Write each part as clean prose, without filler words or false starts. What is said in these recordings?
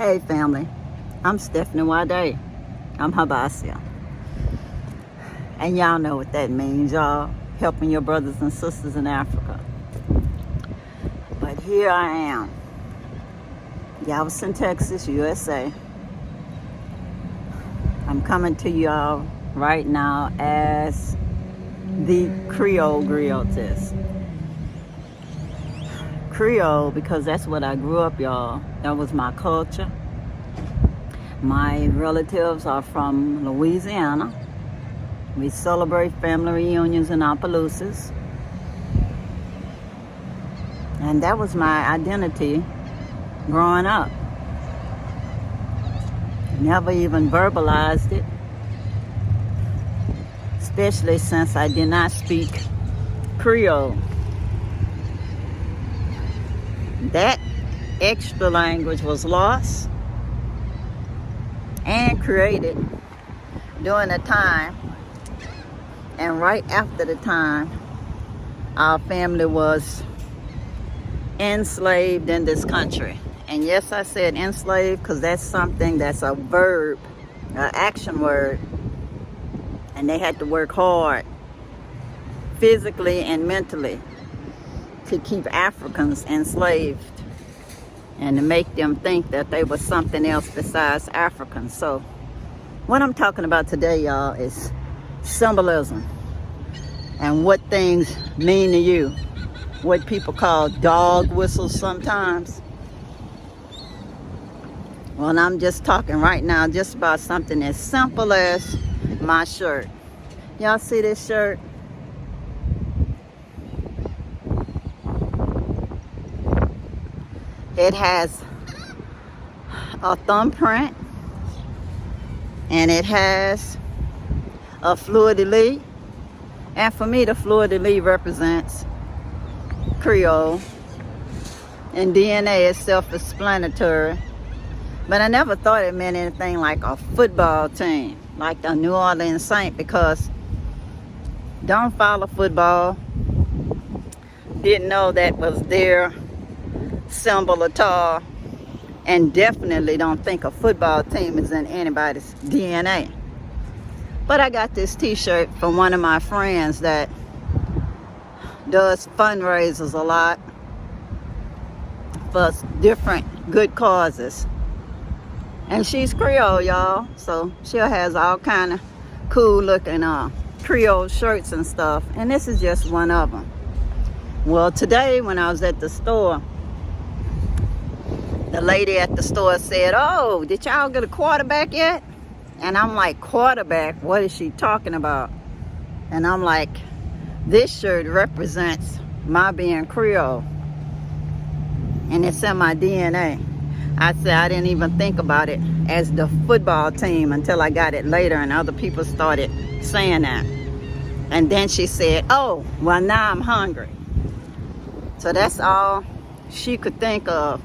Hey family, I'm SNwadiei. I'm Habasia. And y'all know what that means, y'all. Helping your brothers and sisters in Africa. But here I am, Galveston, Texas, USA. I'm coming to y'all right now as the Creole Griotist. Creole because that's what I grew up, y'all. That was my culture. My relatives are from Louisiana. We celebrate family reunions in Opelousas. And that was my identity growing up. Never even verbalized it, especially since I did not speak Creole. That extra language was lost and created during a time and right after the time our family was enslaved in this country. And yes, I said enslaved because that's something that's a verb, an action word. And they had to work hard, physically and mentally, to keep Africans enslaved and to make them think that they were something else besides Africans. So what I'm talking about today, y'all, is symbolism and what things mean to you. What people call dog whistles sometimes. Well, I'm just talking right now just about something as simple as my shirt. Y'all see this shirt? It has a thumbprint and it has a fleur-de-lis. And for me, the fleur-de-lis represents Creole, and DNA is self-explanatory. But I never thought it meant anything like a football team, like the New Orleans Saints, because don't follow football. Didn't know that was their symbol at all, and definitely don't think a football team is in anybody's DNA. But I got this t-shirt from one of my friends that does fundraisers a lot for different good causes. And she's Creole, y'all, so she has all kind of cool looking Creole shirts and stuff, and this is just one of them. Well, today when I was at the store, the lady at the store said, "Oh, did y'all get a quarterback yet?" And I'm like, "Quarterback? What is she talking about?" And I'm like, this shirt represents my being Creole, and it's in my DNA. I said I didn't even think about it as the football team until I got it later, and other people started saying that. And then she said, "Oh, well, now I'm hungry." So that's all she could think of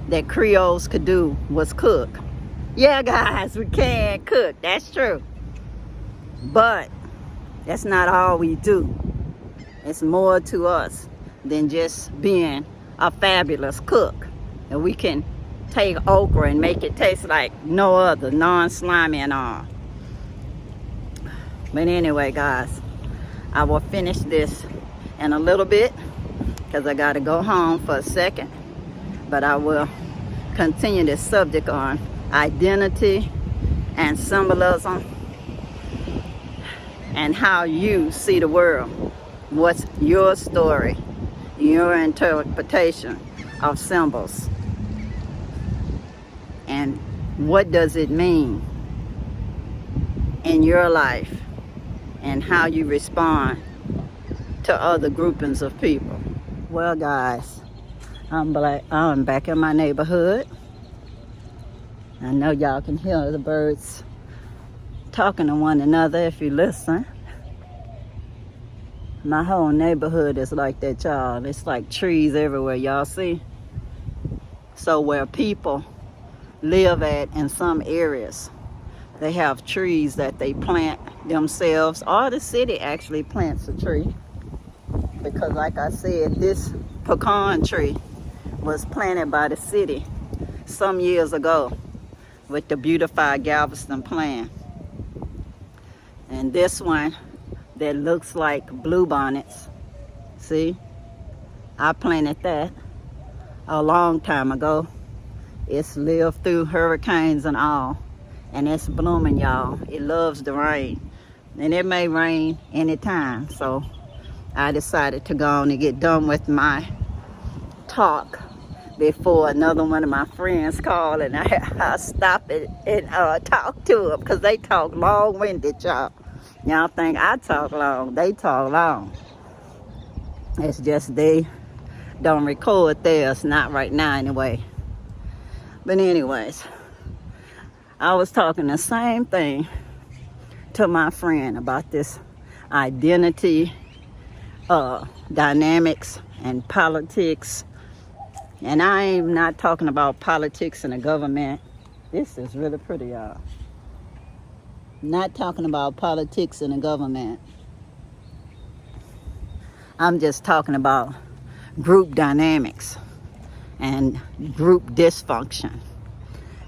that Creoles could do was cook. Yeah, guys, we can cook. That's true. But that's not all we do. It's more to us than just being a fabulous cook. And we can take okra and make it taste like no other, non-slimy and all. But anyway, guys, I will finish this in a little bit because I got to go home for a second. But I will continue this subject on identity and symbolism and how you see the world. What's your story, your interpretation of symbols, and what does it mean in your life and how you respond to other groupings of people. Well, guys, I'm back in my neighborhood. I know y'all can hear the birds talking to one another if you listen. My whole neighborhood is like that, y'all. It's like trees everywhere, y'all see? So where people live at in some areas, they have trees that they plant themselves, or the city actually plants a tree. Because like I said, this pecan tree was planted by the city some years ago with the Beautified Galveston plan. And this one that looks like bluebonnets, see, I planted that a long time ago. It's lived through hurricanes and all, and it's blooming, y'all. It loves the rain, and it may rain anytime. So I decided to go on and get done with my talk before another one of my friends called, and I stop it and talk to them, because they talk long-winded, y'all. Y'all think I talk long, they talk long. It's just they don't record theirs, not right now anyway. But anyways, I was talking the same thing to my friend about this identity, dynamics and politics. And I am not talking about politics in the government. This is really pretty, y'all. Not talking about politics in the government. I'm just talking about group dynamics and group dysfunction.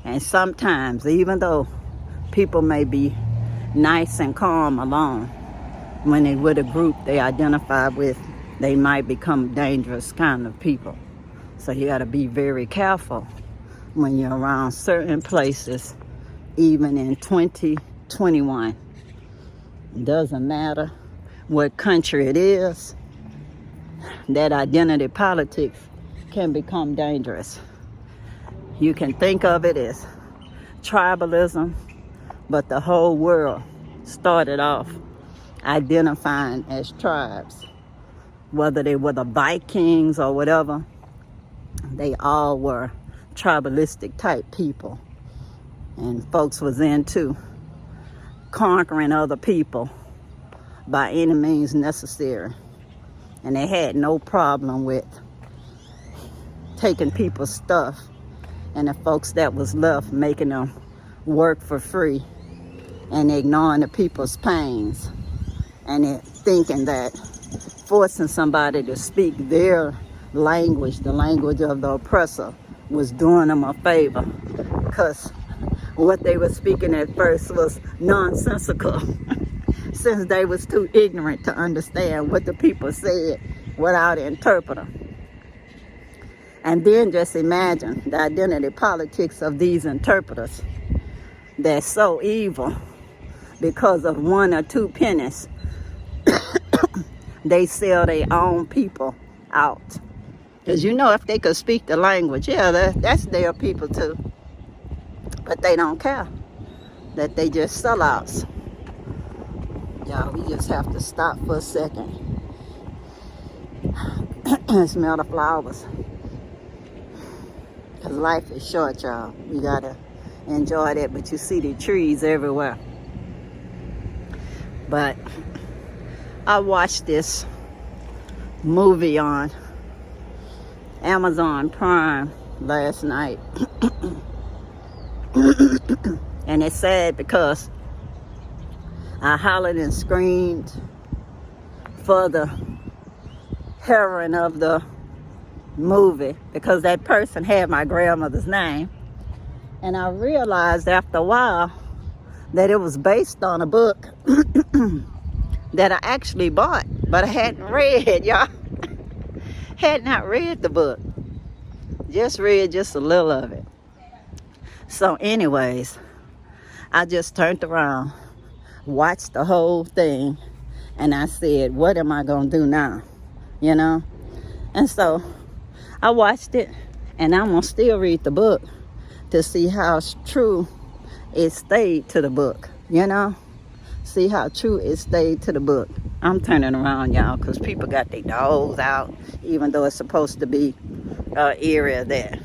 And sometimes, even though people may be nice and calm alone, when they're with a group they identify with, they might become dangerous kind of people. So you got to be very careful when you're around certain places, even in 2021. It doesn't matter what country it is, that identity politics can become dangerous. You can think of it as tribalism, but the whole world started off identifying as tribes. Whether they were the Vikings or whatever, they all were tribalistic type people. And folks was into conquering other people by any means necessary. And they had no problem with taking people's stuff, and the folks that was left making them work for free and ignoring the people's pains, and thinking that forcing somebody to speak their language, the language of the oppressor, was doing them a favor, because what they were speaking at first was nonsensical since they was too ignorant to understand what the people said without an interpreter. And then just imagine the identity politics of these interpreters that's so evil. Because of 1 or 2 pennies, they sell their own people out. Because you know, if they could speak the language, yeah, that's their people too. But they don't care that they just sellouts. Y'all, we just have to stop for a second and smell the flowers. Because life is short, y'all. We gotta enjoy that, but you see the trees everywhere. But I watched this movie on Amazon Prime last night. And it's sad because I hollered and screamed for the heroine of the movie, because that person had my grandmother's name. And I realized after a while that it was based on a book that I actually bought, but I hadn't read, y'all. Had not read the book. Just read just a little of it. So anyways, I just turned around, watched the whole thing, and I said, what am I going to do now? You know? And so I watched it, and I'm going to still read the book to see how true it stayed to the book, you know? See how true it stayed to the book. I'm turning around, y'all, because people got their dogs out, even though it's supposed to be an area that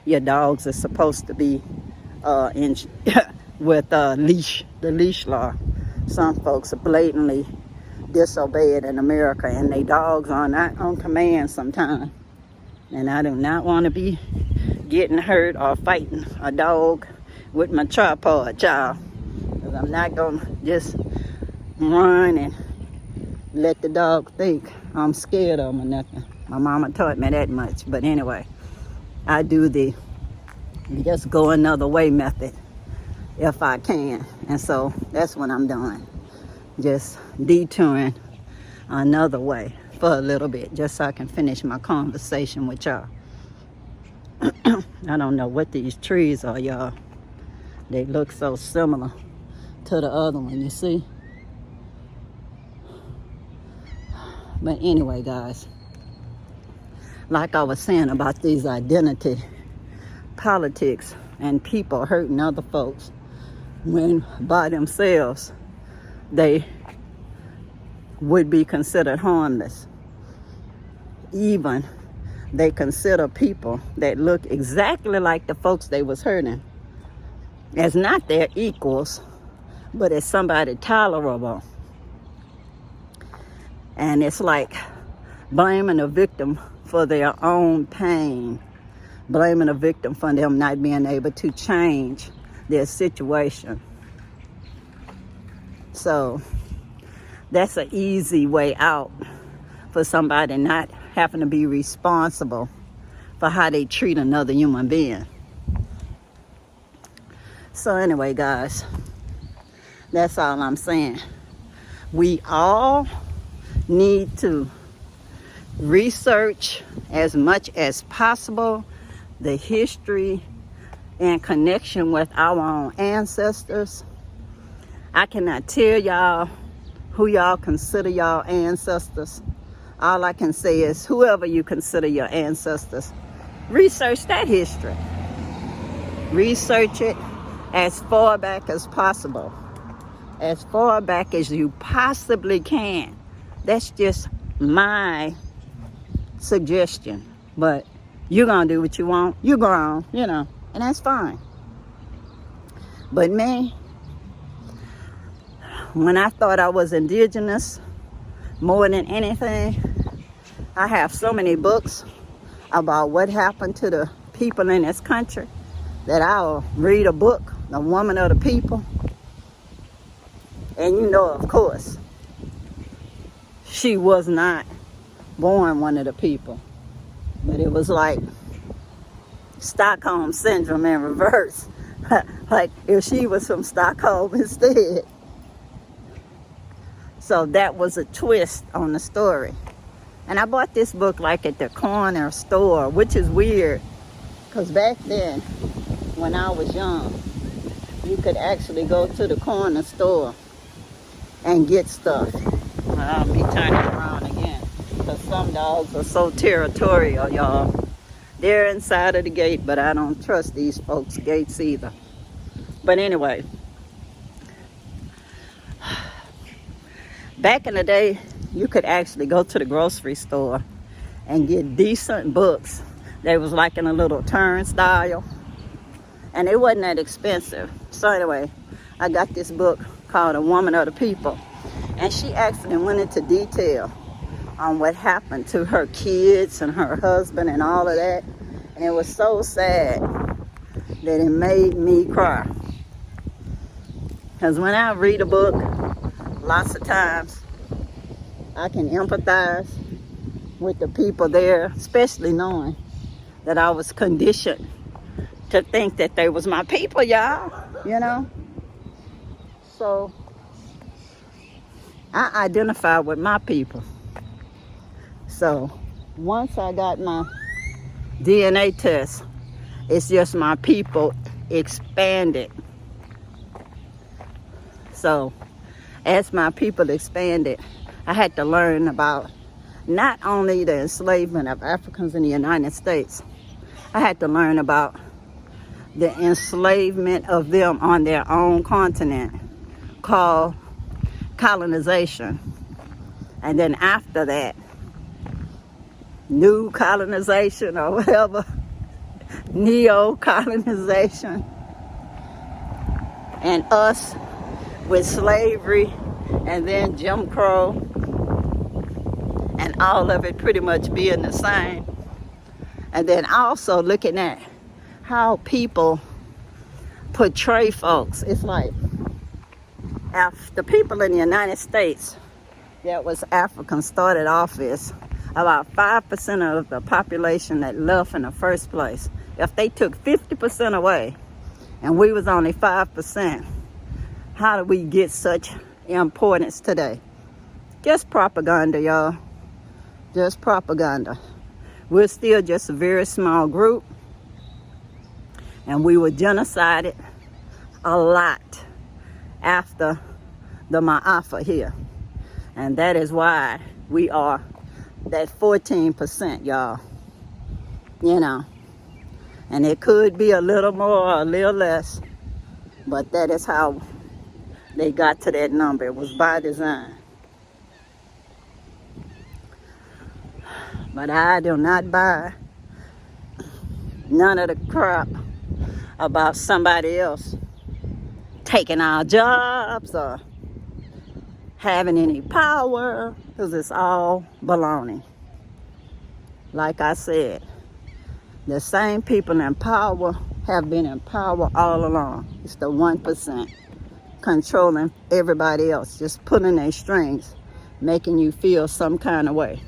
your dogs are supposed to be in with the leash law. Some folks blatantly disobey it in America, and they dogs are not on command sometimes. And I do not want to be getting hurt or fighting a dog with my tripod, child. Because I'm not going to just run and let the dog think I'm scared of him or nothing. My mama taught me that much. But anyway, I do the just go another way method if I can. And so that's what I'm doing. Just detouring another way for a little bit, just so I can finish my conversation with y'all. I don't know what these trees are, y'all. They look so similar to the other one, you see? But anyway, guys, like I was saying about these identity politics and people hurting other folks when by themselves they would be considered harmless. Even they consider people that look exactly like the folks they was hurting as not their equals, but as somebody tolerable. And it's like blaming a victim for their own pain, blaming a victim for them not being able to change their situation. So that's an easy way out for somebody not having to be responsible for how they treat another human being. So anyway, guys, that's all I'm saying. We all need to research as much as possible the history and connection with our own ancestors. I cannot tell y'all who y'all consider y'all ancestors. All I can say is whoever you consider your ancestors, research that history. Research it as far back as possible. As far back as you possibly can. That's just my suggestion. But you're going to do what you want. You're grown, you know, and that's fine. But me, when I thought I was indigenous, more than anything, I have so many books about what happened to the people in this country that I'll read a book, The Woman of the People. And you know, of course, she was not born one of the people. But it was like Stockholm Syndrome in reverse. Like if she was from Stockholm instead. So that was a twist on the story. And I bought this book like at the corner store, which is weird. Because back then, when I was young, you could actually go to the corner store and get stuff. I'll be turning around again. Because some dogs are so territorial, y'all. They're inside of the gate, but I don't trust these folks' gates either. But anyway, back in the day, you could actually go to the grocery store and get decent books. They was like in a little turnstile, and they wasn't that expensive. So anyway, I got this book called A Woman of the People, and she actually went into detail on what happened to her kids and her husband and all of that. And it was so sad that it made me cry. Because when I read a book, lots of times I can empathize with the people there, especially knowing that I was conditioned to think that they was my people, y'all, you know? So I identify with my people. So once I got my DNA test, it's just my people expanded. So as my people expanded, I had to learn about not only the enslavement of Africans in the United States, I had to learn about the enslavement of them on their own continent called colonization. And then after that, new colonization or whatever, neo-colonization, and us with slavery, and then Jim Crow, and all of it pretty much being the same. And then also looking at how people portray folks. It's like the people in the United States that was African started off as about 5% of the population that left in the first place. If they took 50% away and we was only 5%, how do we get such importance today? Just propaganda, y'all. Just propaganda. We're still just a very small group, and we were genocided a lot after the Ma'afa here. And that is why we are that 14%, y'all. You know. And it could be a little more or a little less, but that is how they got to that number. It was by design. But I do not buy none of the crap about somebody else taking our jobs or having any power, because it's all baloney. Like I said, the same people in power have been in power all along. It's the 1% controlling everybody else, just pulling their strings, making you feel some kind of way.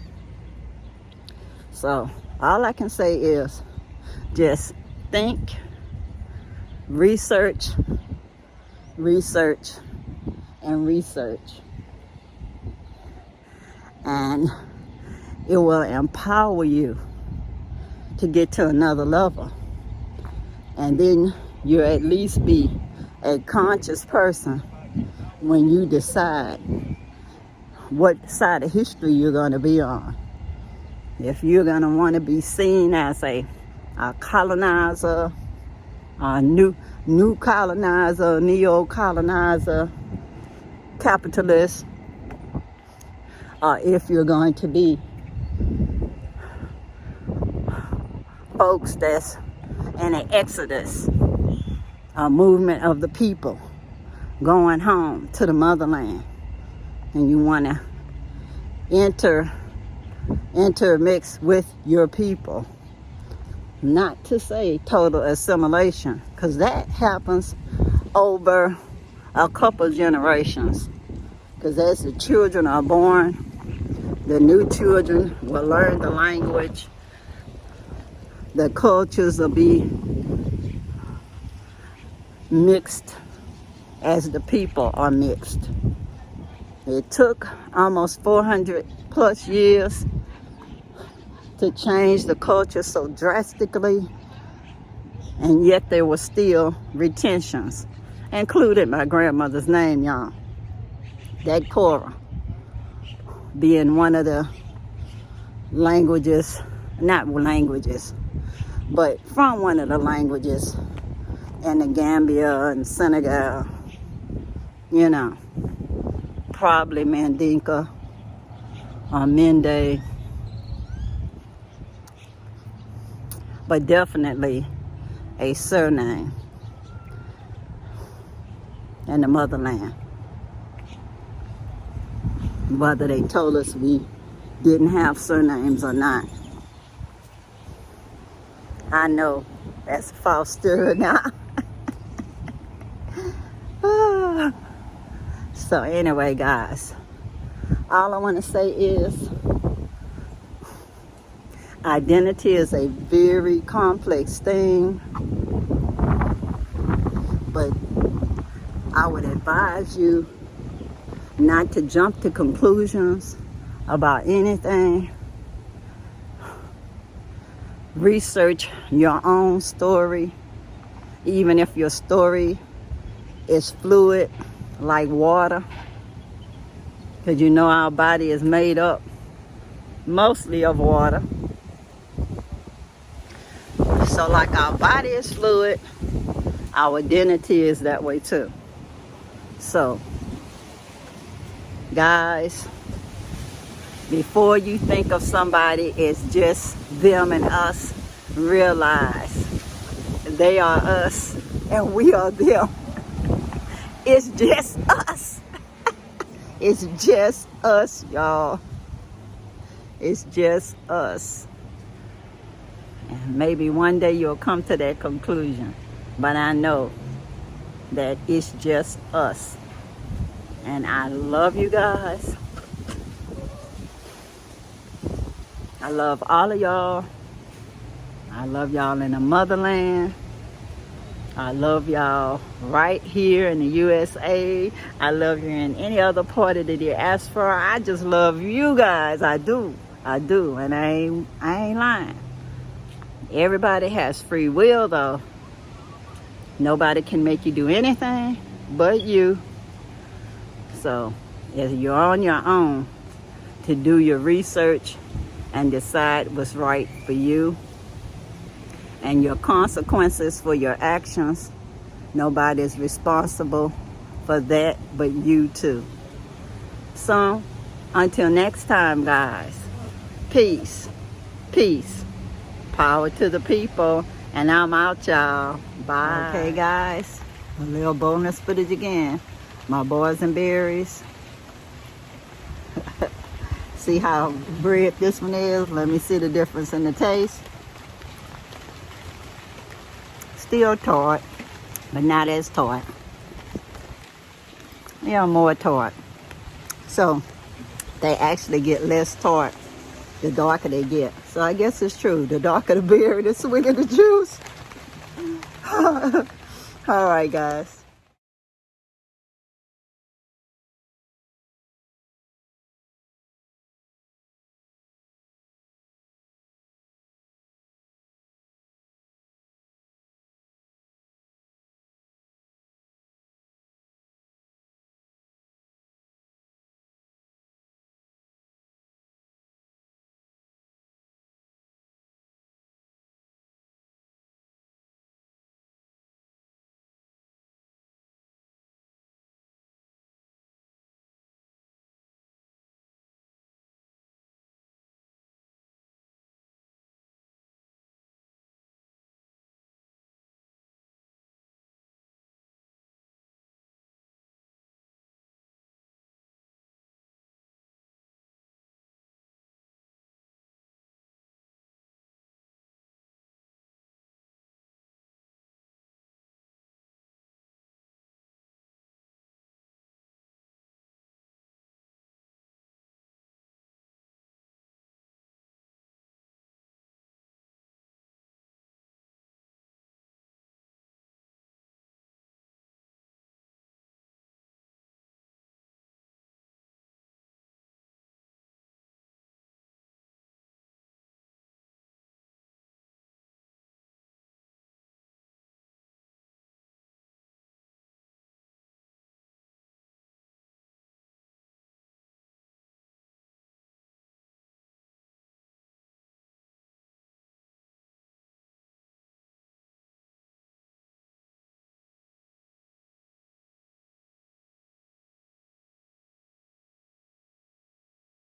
So all I can say is just think, research, research, and research. And it will empower you to get to another level. And then you'll at least be a conscious person when you decide what side of history you're going to be on. If you're going to want to be seen as a colonizer, a new colonizer, neo-colonizer, capitalist, or if you're going to be folks that's in an exodus, a movement of the people going home to the motherland, and you want to intermix with your people. Not to say total assimilation, because that happens over a couple generations. Because as the children are born, the new children will learn the language, the cultures will be mixed as the people are mixed. It took almost 400 plus years to change the culture so drastically, and yet there were still retentions, including my grandmother's name, y'all. That Cora being one of the languages, not languages, but from one of the languages in the Gambia and Senegal, you know, probably Mandinka or Mende, but definitely a surname in the motherland. Whether they told us we didn't have surnames or not, I know that's a false theory now. So anyway, guys, all I want to say is identity is a very complex thing, but I would advise you not to jump to conclusions about anything. Research your own story, even if your story is fluid like water, because you know our body is made up mostly of water. So like our body is fluid, our identity is that way too. So guys, before you think of somebody as just them and us, realize they are us and we are them. It's just us. It's just us, y'all. It's just us. And maybe one day you'll come to that conclusion. But I know that it's just us. And I love you guys. I love all of y'all. I love y'all in the motherland. I love y'all right here in the USA. I love you in any other part of the diaspora. I just love you guys. I do. And I ain't lying. Everybody has free will though. Nobody can make you do anything but you. So if you're on your own to do your research and decide what's right for you and your consequences for your actions, nobody is responsible for that but you too. So until next time, guys, peace, power to the people, and I'm out, y'all. Bye. Okay, guys, a little bonus footage again. My boys and berries. See how bread this one is? Let me see the difference in the taste. Still tart, but not as tart. Yeah, more tart. So they actually get less tart the darker they get. So I guess it's true. The darker the berry, the sweeter the juice. All right, guys.